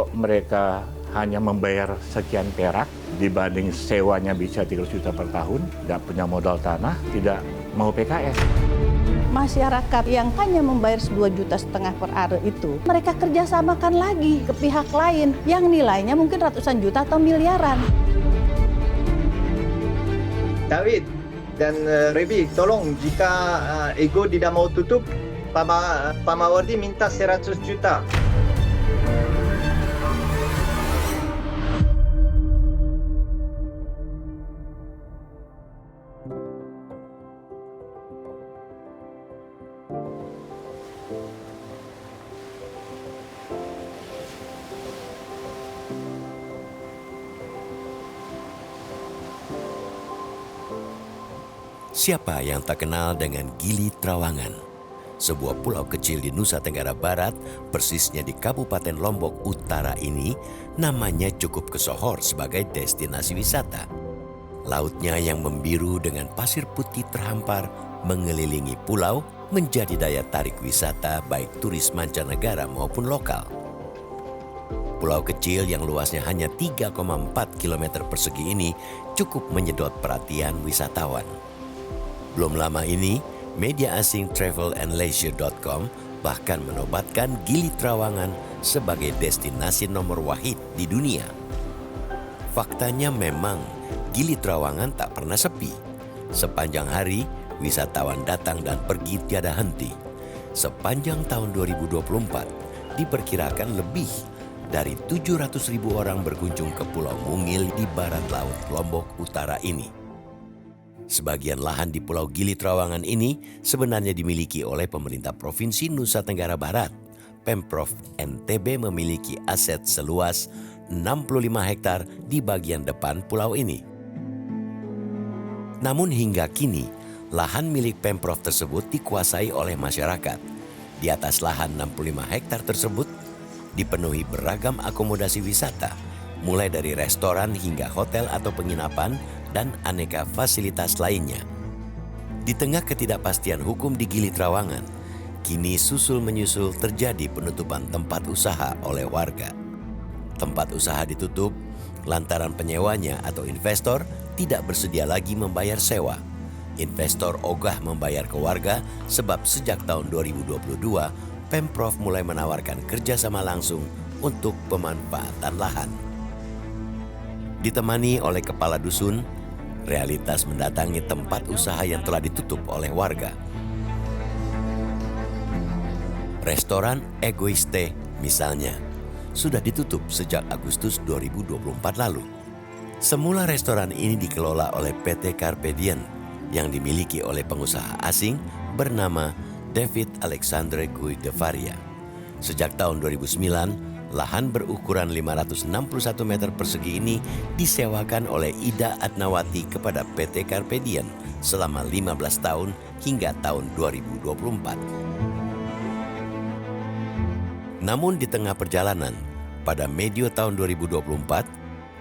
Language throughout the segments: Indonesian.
Kalau mereka hanya membayar sekian perak dibanding sewanya bisa 300 juta per tahun, tidak punya modal tanah, tidak mau PKS. Masyarakat yang hanya membayar 2,5 juta per are itu, mereka kerjasamakan lagi ke pihak lain yang nilainya mungkin ratusan juta atau miliaran. David dan Revi, tolong jika Ego tidak mau tutup, Pak Mawardi minta 100 juta. Siapa yang tak kenal dengan Gili Trawangan? Sebuah pulau kecil di Nusa Tenggara Barat, persisnya di Kabupaten Lombok Utara ini, namanya cukup kesohor sebagai destinasi wisata. Lautnya yang membiru dengan pasir putih terhampar mengelilingi pulau menjadi daya tarik wisata baik turis mancanegara maupun lokal. Pulau kecil yang luasnya hanya 3,4 km persegi ini cukup menyedot perhatian wisatawan. Belum lama ini, media asing travelandleisure.com bahkan menobatkan Gili Trawangan sebagai destinasi nomor wahid di dunia. Faktanya memang Gili Trawangan tak pernah sepi. Sepanjang hari, wisatawan datang dan pergi tiada henti. Sepanjang tahun 2024, diperkirakan lebih dari 700.000 orang berkunjung ke Pulau Mungil di barat laut Lombok Utara ini. Sebagian lahan di Pulau Gili Trawangan ini sebenarnya dimiliki oleh pemerintah Provinsi Nusa Tenggara Barat. Pemprov NTB memiliki aset seluas 65 hektar di bagian depan pulau ini. Namun hingga kini, lahan milik Pemprov tersebut dikuasai oleh masyarakat. Di atas lahan 65 hektar tersebut dipenuhi beragam akomodasi wisata, mulai dari restoran hingga hotel atau penginapan dan aneka fasilitas lainnya. Di tengah ketidakpastian hukum di Gili Trawangan, kini susul-menyusul terjadi penutupan tempat usaha oleh warga. Tempat usaha ditutup lantaran penyewanya atau investor tidak bersedia lagi membayar sewa. Investor ogah membayar ke warga sebab sejak tahun 2022, Pemprov mulai menawarkan kerjasama langsung untuk pemanfaatan lahan. Ditemani oleh kepala dusun, realitas mendatangi tempat usaha yang telah ditutup oleh warga. Restoran Egoiste misalnya, sudah ditutup sejak Agustus 2024 lalu. Semula restoran ini dikelola oleh PT Carpe Diem yang dimiliki oleh pengusaha asing bernama David Alexandre Guy de Faria. Sejak tahun 2009, lahan berukuran 561 meter persegi ini disewakan oleh Ida Adnawati kepada PT Carpe Diem selama 15 tahun hingga tahun 2024. Namun di tengah perjalanan, pada medio tahun 2024,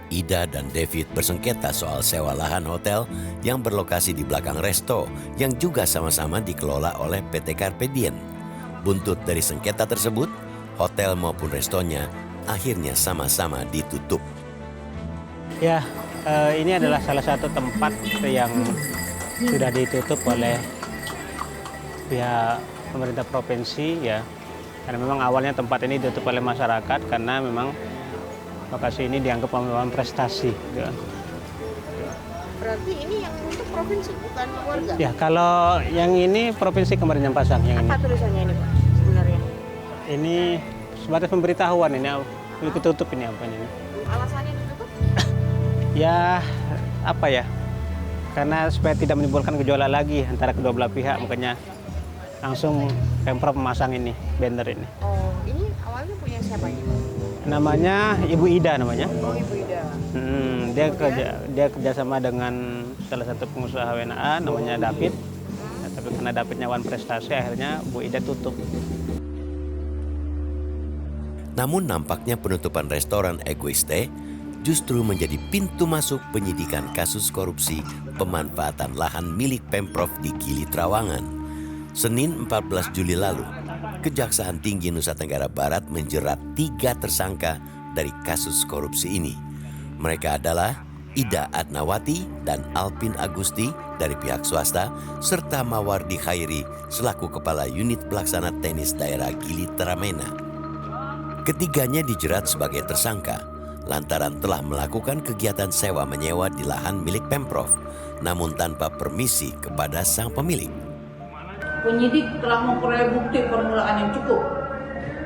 Ida dan David bersengketa soal sewa lahan hotel yang berlokasi di belakang resto yang juga sama-sama dikelola oleh PT Carpe Diem. Buntut dari sengketa tersebut, hotel maupun restonya akhirnya sama-sama ditutup. Ya, ini adalah salah satu tempat yang sudah ditutup oleh pihak pemerintah provinsi ya. Karena memang awalnya tempat ini ditutup oleh masyarakat karena memang lokasi ini dianggap memiliki prestasi. Ya. Berarti ini yang untuk provinsi bukan warga? Ya, kalau yang ini provinsi Kemarin Pasang yang apa ini. tulisannya ini Pak sebenarnya? Ini sebatas pemberitahuan ini ditutup ini apa ini. Alasannya ditutup? Ya, apa ya? Karena supaya tidak menimbulkan gejolak lagi antara kedua belah pihak, makanya langsung Pemprov memasang ini, banner ini. Oh, ini awalnya punya siapa ini? Namanya Ibu Ida namanya. Oh, Ibu Ida. Dia kerjasama dengan salah satu pengusaha WNA namanya David. Ya, tapi karena Davidnya wan prestasi, akhirnya Bu Ida tutup. Namun nampaknya penutupan restoran Egoiste justru menjadi pintu masuk penyidikan kasus korupsi pemanfaatan lahan milik Pemprov di Gili Trawangan. Senin 14 Juli lalu, Kejaksaan Tinggi Nusa Tenggara Barat menjerat 3 tersangka dari kasus korupsi ini. Mereka adalah Ida Adnawati dan Alpin Agusti dari pihak swasta, serta Mawardi Khairi selaku Kepala Unit Pelaksana Tenis Daerah Gili Tramena. Ketiganya dijerat sebagai tersangka lantaran telah melakukan kegiatan sewa-menyewa di lahan milik Pemprov, namun tanpa permisi kepada sang pemilik. Penyidik telah memperoleh bukti permulaan yang cukup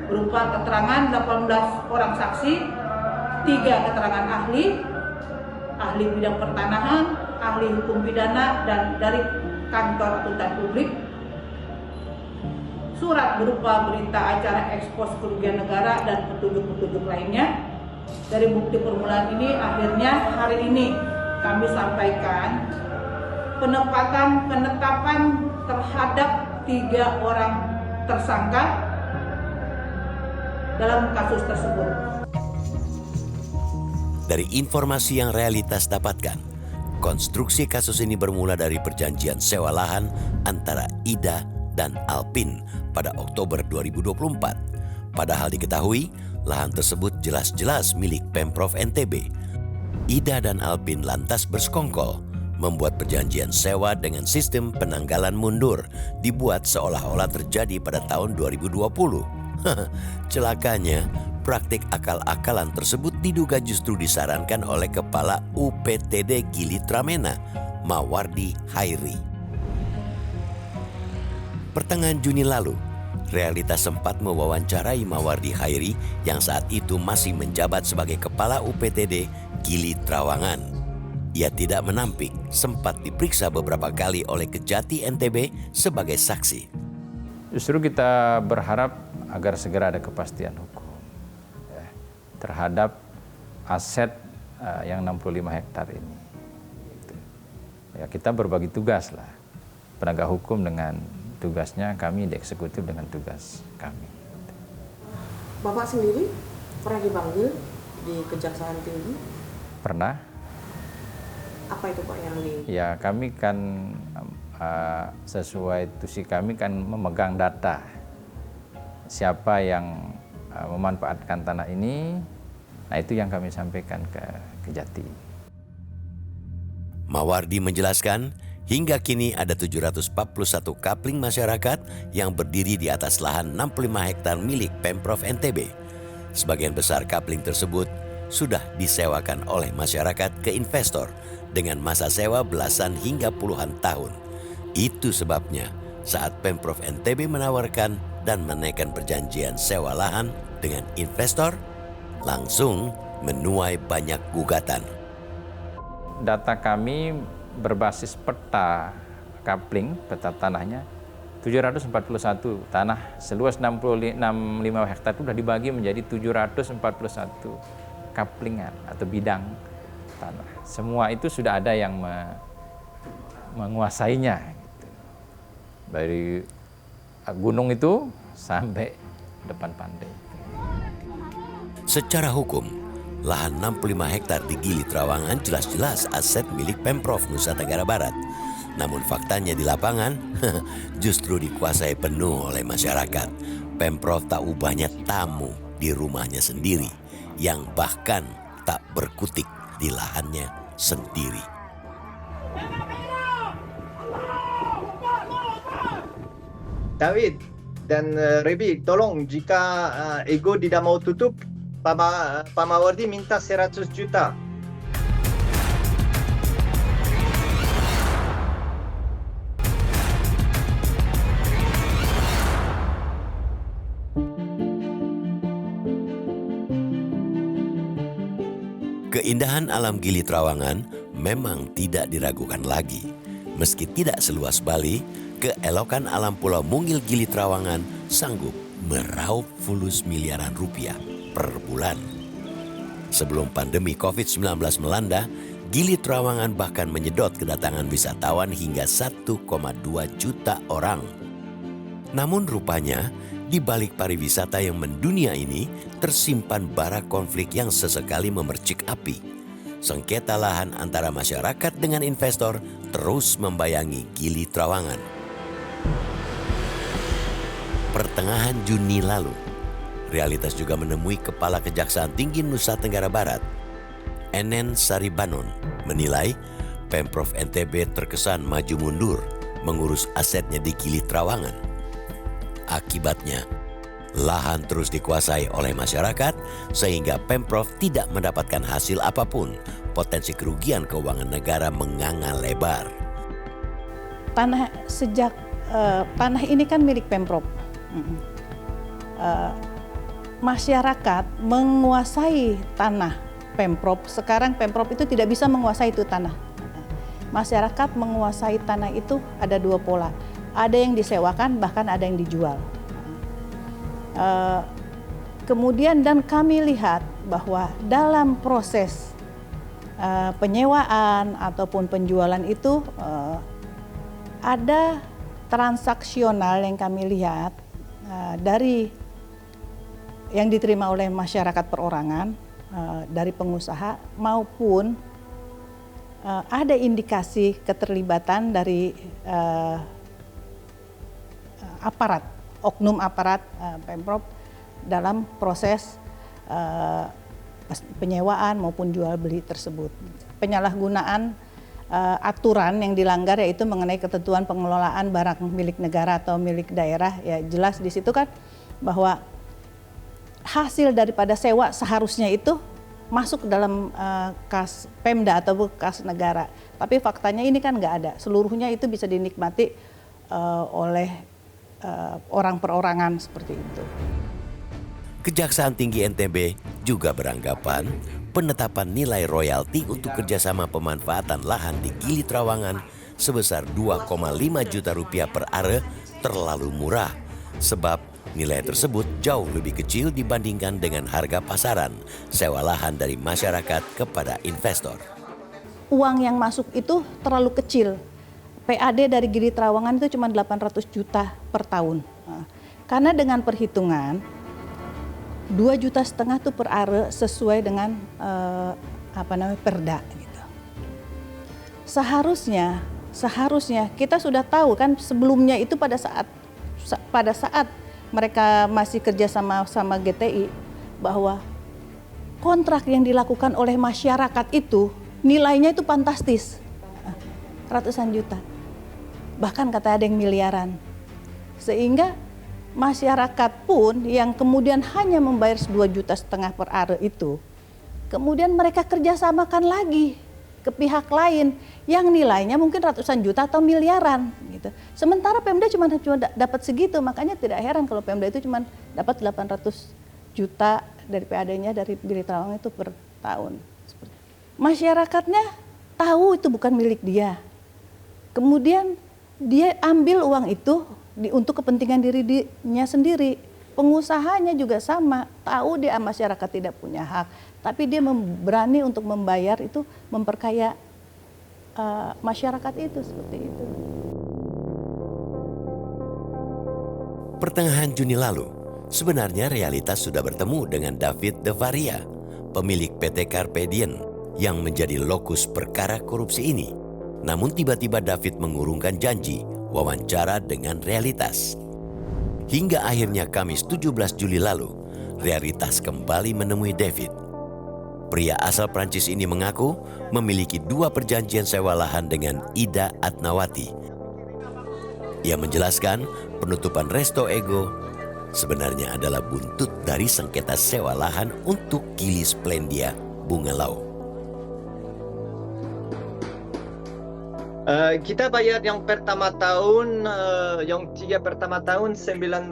berupa keterangan 18 orang saksi, 3 keterangan ahli bidang pertanahan, ahli hukum pidana, dan dari kantor akuntan publik, surat berupa berita acara ekspos kerugian negara dan petunjuk-petunjuk lainnya. Dari bukti permulaan ini, akhirnya hari ini kami sampaikan penetapan terhadap 3 orang tersangka dalam kasus tersebut. Dari informasi yang realitas dapatkan, konstruksi kasus ini bermula dari perjanjian sewa lahan antara Ida dan Alpin pada Oktober 2024. Padahal diketahui lahan tersebut jelas-jelas milik Pemprov NTB. Ida dan Alpin lantas bersekongkol membuat perjanjian sewa dengan sistem penanggalan mundur dibuat seolah-olah terjadi pada tahun 2020. Celakanya, praktik akal-akalan tersebut diduga justru disarankan oleh Kepala UPTD Gili Tramena, Mawardi Khairi. Pertengahan Juni lalu, Realitas sempat mewawancarai Mawardi Khairi yang saat itu masih menjabat sebagai Kepala UPTD Gili Trawangan. Ia tidak menampik, sempat diperiksa beberapa kali oleh Kejati NTB sebagai saksi. Justru kita berharap agar segera ada kepastian hukum terhadap aset yang 65 hektar ini. Ya, kita berbagi tugas lah, penegak hukum dengan tugasnya, kami di eksekutif dengan tugas kami. Bapak sendiri pernah dipanggil di Kejaksaan Tinggi? Pernah. Apa itu Pak yang di? Ya, kami kan sesuai tusi kami kan memegang data siapa yang memanfaatkan tanah ini. Nah, itu yang kami sampaikan ke Kejati. Mawardi menjelaskan, hingga kini ada 741 kapling masyarakat yang berdiri di atas lahan 65 hektar milik Pemprov NTB. Sebagian besar kapling tersebut sudah disewakan oleh masyarakat ke investor dengan masa sewa belasan hingga puluhan tahun. Itu sebabnya saat Pemprov NTB menawarkan dan menaikkan perjanjian sewa lahan dengan investor, langsung menuai banyak gugatan. Data kami berbasis peta kapling, peta tanahnya, 741 tanah seluas 65 hektar itu sudah dibagi menjadi 741 kaplingan atau bidang tanah. Semua itu sudah ada yang menguasainya. Gitu. Dari gunung itu sampai depan pantai. Secara hukum, lahan 65 hektar di Gili Trawangan jelas-jelas aset milik Pemprov Nusa Tenggara Barat. Namun faktanya di lapangan justru dikuasai penuh oleh masyarakat. Pemprov tak ubahnya tamu di rumahnya sendiri, yang bahkan tak berkutik di lahannya sendiri. David dan Rebi, tolong jika Ego tidak mau tutup, Pak Mawardi minta 100 juta. Keindahan alam Gili Trawangan memang tidak diragukan lagi. Meski tidak seluas Bali, keelokan alam Pulau Mungil Gili Trawangan sanggup meraup fulus miliaran rupiah per bulan. Sebelum pandemi COVID-19 melanda, Gili Trawangan bahkan menyedot kedatangan wisatawan hingga 1,2 juta orang. Namun rupanya, di balik pariwisata yang mendunia ini, tersimpan bara konflik yang sesekali memercik api. Sengketa lahan antara masyarakat dengan investor terus membayangi Gili Trawangan. Pertengahan Juni lalu, Realitas juga menemui Kepala Kejaksaan Tinggi Nusa Tenggara Barat, Enen Saribanon, menilai Pemprov NTB terkesan maju mundur mengurus asetnya di Gili Trawangan. Akibatnya, lahan terus dikuasai oleh masyarakat sehingga Pemprov tidak mendapatkan hasil apapun. Potensi kerugian keuangan negara menganga lebar. Tanah ini kan milik Pemprov. Masyarakat menguasai tanah Pemprov. Sekarang Pemprov itu tidak bisa menguasai itu tanah. Masyarakat menguasai tanah itu ada dua pola. Ada yang disewakan, bahkan ada yang dijual. Kemudian dan kami lihat bahwa dalam proses penyewaan ataupun penjualan itu ada transaksional yang kami lihat dari yang diterima oleh masyarakat perorangan, dari pengusaha maupun ada indikasi keterlibatan dari aparat, oknum aparat Pemprov dalam proses penyewaan maupun jual beli tersebut. Penyalahgunaan aturan yang dilanggar yaitu mengenai ketentuan pengelolaan barang milik negara atau milik daerah, ya jelas di situ kan bahwa hasil daripada sewa seharusnya itu masuk ke dalam kas Pemda atau kas negara. Tapi faktanya ini kan nggak ada. Seluruhnya itu bisa dinikmati oleh orang perorangan seperti itu. Kejaksaan Tinggi NTB juga beranggapan penetapan nilai royalti untuk kerjasama pemanfaatan lahan di Gili Trawangan sebesar 2,5 juta rupiah per are terlalu murah. Sebab nilai tersebut jauh lebih kecil dibandingkan dengan harga pasaran sewa lahan dari masyarakat kepada investor. Uang yang masuk itu terlalu kecil. PAD dari Gili Trawangan itu cuma 800 juta per tahun. Karena dengan perhitungan 2,5 juta tuh per are sesuai dengan perda gitu. Seharusnya kita sudah tahu kan sebelumnya itu pada saat mereka masih kerja sama GTI bahwa kontrak yang dilakukan oleh masyarakat itu nilainya itu fantastis, ratusan juta, bahkan kata ada yang miliaran, sehingga masyarakat pun yang kemudian hanya membayar 2,5 juta per are itu, kemudian mereka kerjasamakan lagi ke pihak lain yang nilainya mungkin ratusan juta atau miliaran gitu. Sementara Pemda cuma dapat segitu, makanya tidak heran kalau Pemda itu cuma dapat 800 juta dari PAD-nya dari Gili Trawangan itu per tahun. Masyarakatnya tahu itu bukan milik dia. Kemudian dia ambil uang itu untuk kepentingan dirinya sendiri. Pengusahanya juga sama, tahu dia masyarakat tidak punya hak, tapi dia berani untuk membayar itu, memperkaya masyarakat itu seperti itu. Pertengahan Juni lalu, sebenarnya realitas sudah bertemu dengan David De Varia, pemilik PT Carpedian yang menjadi lokus perkara korupsi ini. Namun tiba-tiba David mengurungkan janji wawancara dengan realitas. Hingga akhirnya Kamis 17 Juli lalu, realitas kembali menemui David. Pria asal Prancis ini mengaku memiliki 2 perjanjian sewa lahan dengan Ida Atnawati. Ia menjelaskan penutupan Resto Ego sebenarnya adalah buntut dari sengketa sewa lahan untuk Gili Splendia Bungalau. Kita bayar yang pertama tahun, yang 3 pertama tahun 900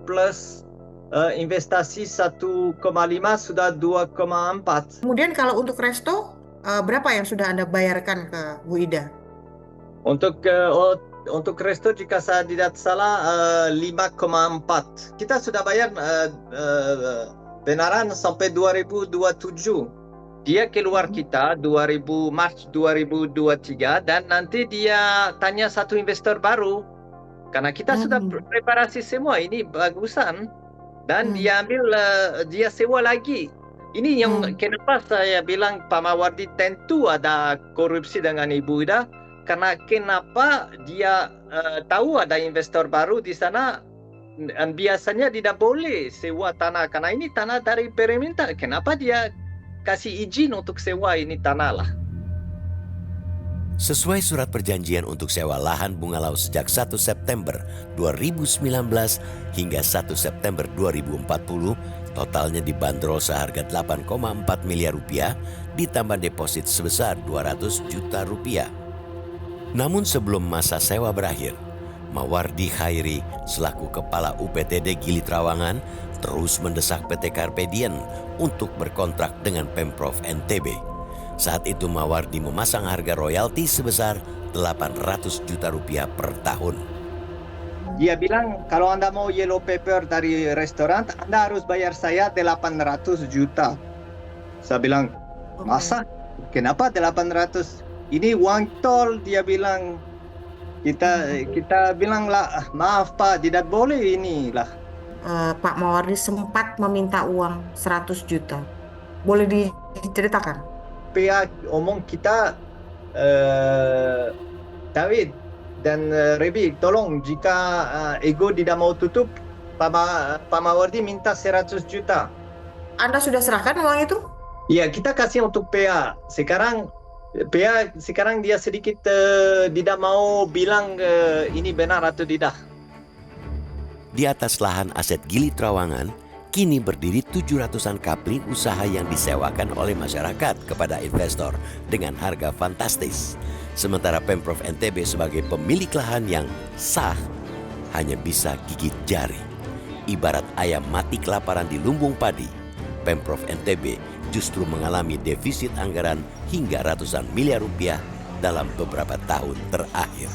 plus investasi 1,5 sudah 2,4. Kemudian kalau untuk resto, berapa yang sudah Anda bayarkan ke Bu Ida? Untuk resto jika saya tidak salah 5,4. Kita sudah bayar benaran sampai 2027. Dia keluar kita Mac 2023 dan nanti dia tanya satu investor baru. Karena kita sudah preparasi semua, ini bagusan. Dan dia ambil, dia sewa lagi. Ini yang kenapa saya bilang Pak Mawardi tentu ada korupsi dengan Ibu Ida. Karena kenapa dia tahu ada investor baru di sana, dan biasanya tidak boleh sewa tanah karena ini tanah dari pemerintah. Kenapa dia kasih izin untuk sewa ini tanah lah? Sesuai surat perjanjian untuk sewa lahan Bungalau sejak 1 September 2019 hingga 1 September 2040, totalnya dibanderol seharga 8,4 miliar rupiah ditambah deposit sebesar 200 juta rupiah. Namun sebelum masa sewa berakhir, Mawardi Khairi selaku Kepala UPTD Gili Trawangan terus mendesak PT Carpedian untuk berkontrak dengan Pemprov NTB. Saat itu Mawardi memasang harga royalti sebesar 800 juta rupiah per tahun. Dia bilang kalau Anda mau yellow paper dari restoran, Anda harus bayar saya 800 juta. Saya bilang, masa? Kenapa 800? Ini uang tol, dia bilang. Kita bilang lah, maaf Pak, tidak boleh inilah. Pak Mawardi sempat meminta uang 100 juta. Boleh diceritakan? Pihak omong kita, David dan Rebi, tolong jika ego tidak mau tutup, Pak Mawardi minta 100 juta. Anda sudah serahkan uang itu? Iya, kita kasih untuk PA. Sekarang dia sedikit tidak mau bilang ini benar atau tidak. Di atas lahan aset Gili Trawangan, kini berdiri 700-an kapling usaha yang disewakan oleh masyarakat kepada investor dengan harga fantastis. Sementara Pemprov NTB sebagai pemilik lahan yang sah hanya bisa gigit jari. Ibarat ayam mati kelaparan di lumbung padi, Pemprov NTB justru mengalami defisit anggaran hingga ratusan miliar rupiah dalam beberapa tahun terakhir.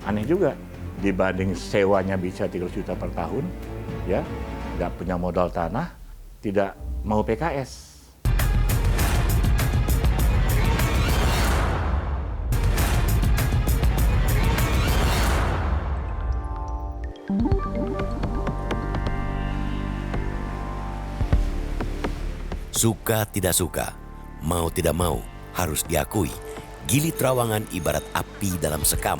Aneh juga, dibanding sewanya bisa 300 juta per tahun, ya, nggak punya modal tanah, tidak mau PKS. Suka tidak suka, mau tidak mau, harus diakui, Gili Trawangan ibarat api dalam sekam.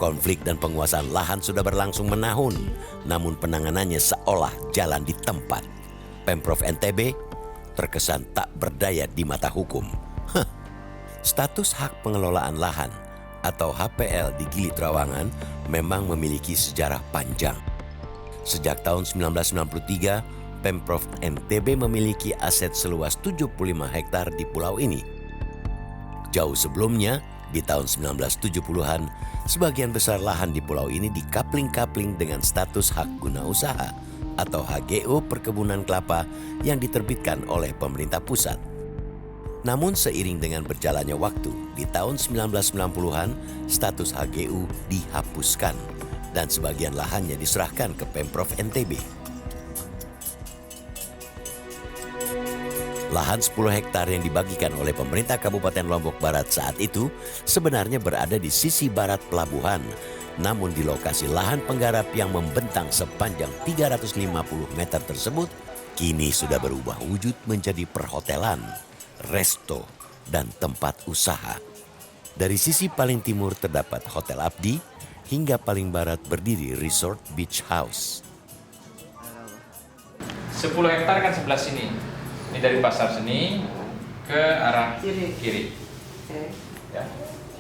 Konflik dan penguasaan lahan sudah berlangsung menahun, namun penanganannya seolah jalan di tempat. Pemprov NTB terkesan tak berdaya di mata hukum. Status hak pengelolaan lahan atau HPL di Gili Trawangan memang memiliki sejarah panjang. Sejak tahun 1993, Pemprov NTB memiliki aset seluas 75 hektar di pulau ini. Jauh sebelumnya, di tahun 1970-an, sebagian besar lahan di pulau ini dikapling-kapling dengan status hak guna usaha atau HGU perkebunan kelapa yang diterbitkan oleh pemerintah pusat. Namun seiring dengan berjalannya waktu, di tahun 1990-an, status HGU dihapuskan dan sebagian lahannya diserahkan ke Pemprov NTB. Lahan 10 hektar yang dibagikan oleh pemerintah Kabupaten Lombok Barat saat itu sebenarnya berada di sisi barat pelabuhan. Namun di lokasi lahan penggarap yang membentang sepanjang 350 meter tersebut, kini sudah berubah wujud menjadi perhotelan, resto, dan tempat usaha. Dari sisi paling timur terdapat Hotel Abdi, hingga paling barat berdiri Resort Beach House. 10 hektar kan sebelah sini. Ini dari pasar seni ke arah kiri. Ya.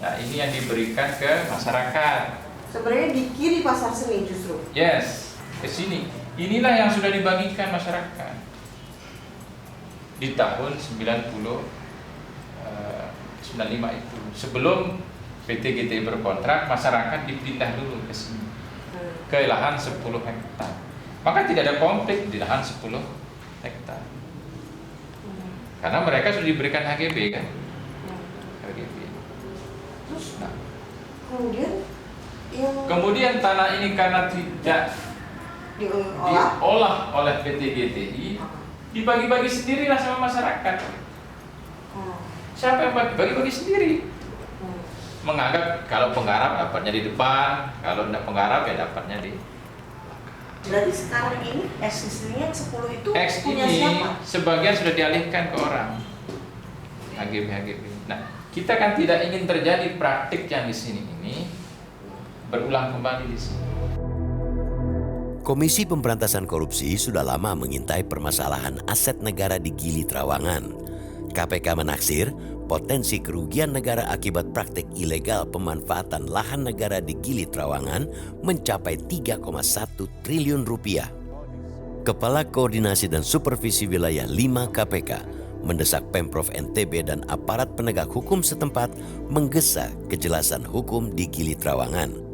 Nah, ini yang diberikan ke masyarakat. Sebenarnya di kiri pasar seni justru. Yes, ke sini. Inilah yang sudah dibagikan masyarakat. Di tahun 95 itu. Sebelum PT GTI berkontrak, masyarakat dipindah dulu ke sini. Ke lahan 10 hektar. Maka tidak ada konflik di lahan 10 hektar. Karena mereka sudah diberikan HGB kan? HGB. Terus, nah, kemudian tanah ini karena tidak diolah oleh PT GTI, dibagi-bagi sendirilah sama masyarakat. Siapa yang bagi-bagi sendiri? Menganggap kalau penggarap dapatnya di depan, kalau tidak penggarap ya dapatnya di. Berarti sekarang ini eksisnya 10 itu X punya ini siapa? sebagian sudah dialihkan ke orang HGB. Nah, Kita kan tidak ingin terjadi praktik yang di sini ini berulang kembali di sini. Komisi Pemberantasan Korupsi sudah lama mengintai permasalahan aset negara di Gili Trawangan. KPK menaksir potensi kerugian negara akibat praktik ilegal pemanfaatan lahan negara di Gili Trawangan mencapai 3,1 triliun rupiah. Kepala Koordinasi dan Supervisi Wilayah 5 KPK mendesak Pemprov NTB dan aparat penegak hukum setempat menggesa kejelasan hukum di Gili Trawangan.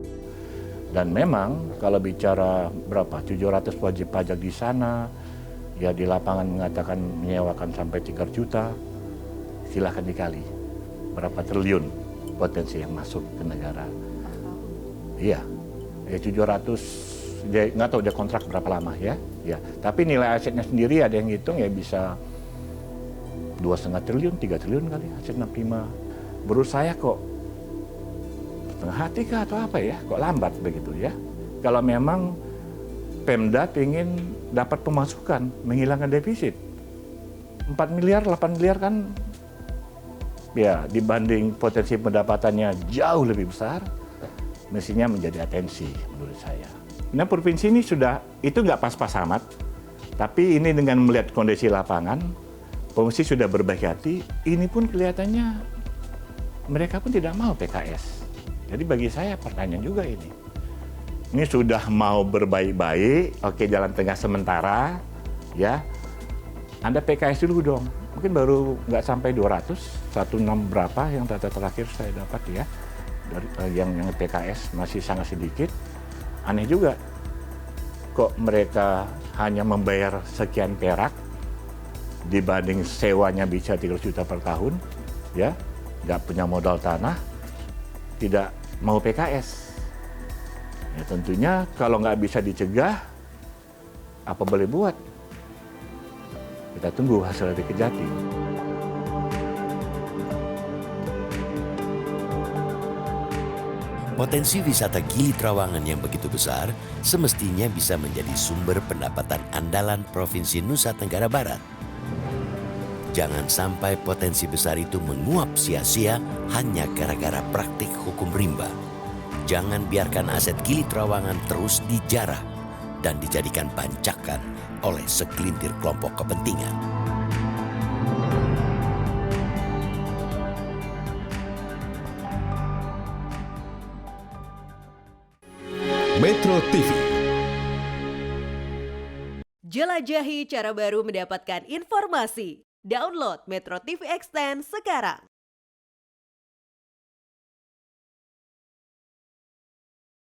Dan memang kalau bicara berapa 700 wajib pajak di sana, ya di lapangan mengatakan menyewakan sampai 3 juta, silahkan dikali berapa triliun potensi yang masuk ke negara. Iya, ya 700, dia nggak tahu dia kontrak berapa lama ya. Ya, tapi nilai asetnya sendiri ada yang hitung ya bisa 2,5 triliun, 3 triliun kali aset 65. Menurut saya kok setengah hati kah atau apa ya, kok lambat begitu ya. Kalau memang Pemda ingin dapat pemasukan, menghilangkan defisit. 4 miliar, 8 miliar kan ya dibanding potensi pendapatannya jauh lebih besar, mestinya menjadi atensi menurut saya. Nah provinsi ini sudah, itu nggak pas-pas amat, tapi ini dengan melihat kondisi lapangan, provinsi sudah berbaik hati, ini pun kelihatannya mereka pun tidak mau PKS. Jadi bagi saya pertanyaan juga ini. Ini sudah mau berbaik-baik, oke jalan tengah sementara, ya. Anda PKS dulu dong. Mungkin baru nggak sampai 200, 16 berapa yang data terakhir saya dapat ya. Dari yang PKS masih sangat sedikit. Aneh juga. Kok mereka hanya membayar sekian perak dibanding sewanya bisa 3 juta per tahun, ya. Nggak punya modal tanah. Tidak mau PKS. Ya tentunya kalau nggak bisa dicegah, apa boleh buat? Kita tunggu hasil dari Kejati. Potensi wisata Gili Trawangan yang begitu besar semestinya bisa menjadi sumber pendapatan andalan Provinsi Nusa Tenggara Barat. Jangan sampai potensi besar itu menguap sia-sia hanya gara-gara praktik hukum rimba. Jangan biarkan aset Gili Trawangan terus dijarah dan dijadikan bancakan oleh segelintir kelompok kepentingan. Metro TV. Jelajahi cara baru mendapatkan informasi. Download Metro TV Extend sekarang.